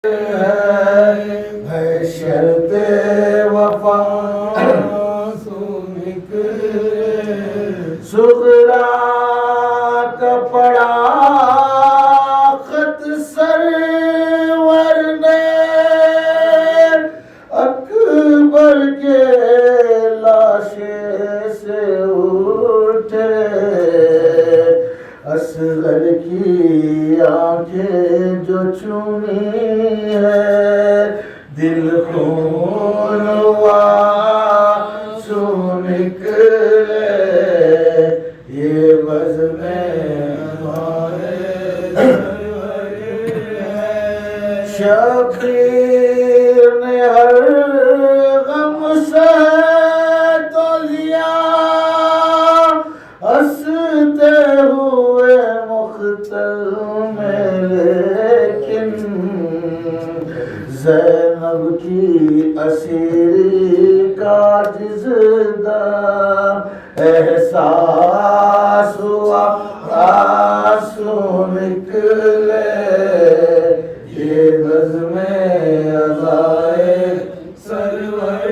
है शर्ते वफा सुगरा का पड़ा खत सरवर ने अकबर के लाशे से उठे असगर की आंखें जो चूमी है दिल खून आंसू निकले ये बज़्म शकीर ने हर गम से तो लिया हंसते हुए मुख्तल में लेकिन ज़ैनब की असीरी का जिज़दा एहसास हुआ आंसू निकले ये बज़्म अज़ाए सरवर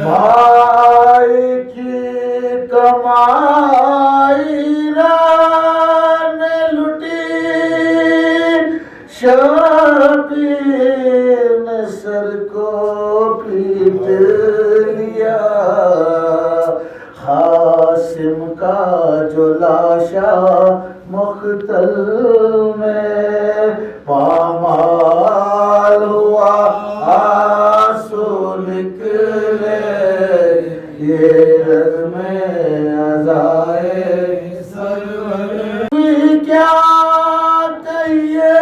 भाई की कमाई ने लुटी शबीर ने सर को पीट लिया हासिम का जो लाशा मुख्तल में पामाल हुआ आंसू निकले ये रज़्म अज़ाए सरवर क्या कहिए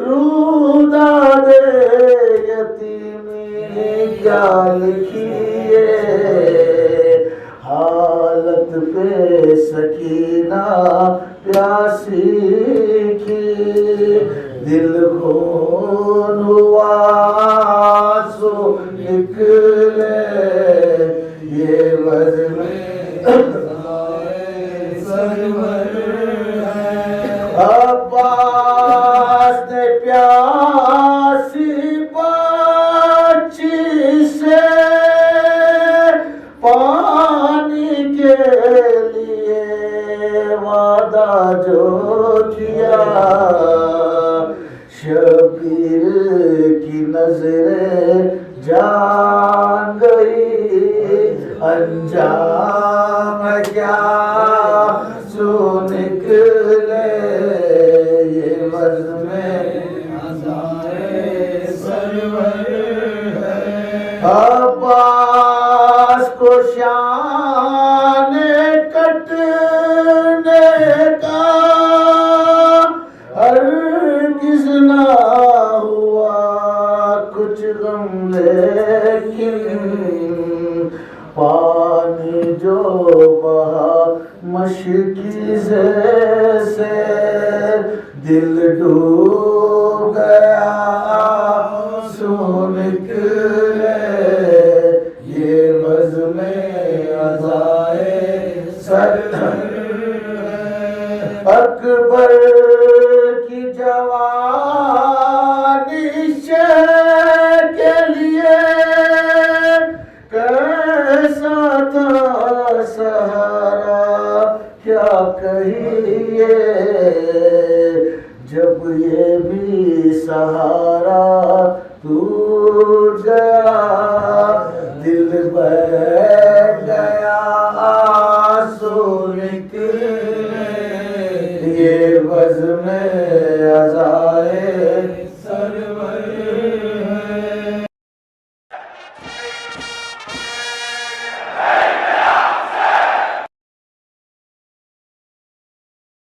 रूदा दे यतीमी क्या लिखिए हालत पे सकीना प्यासी की दिल खून हुआ आंसू निकले ये बज़्म सरवर अब्बास ने प्यासी बच्ची से पानी के लिए वादा जो किया शबीर की नजरें जान गई अंजाम क्या सो निकले ये बज़्म अज़ाए सरवर अब्बास को शान कटने का हरगिज़ ना हुआ कुछ गम लेकिन पानी जो बहा मशकी से दिल डूब गया आंसू निकले ये बज़्म अज़ाए सरवर अकबर की जवानी के लिए कैसा था सहारा क्या कहिए जब ये भी सहारा टूट गया दिल बैठ गया आंसू निकले ये बज़्म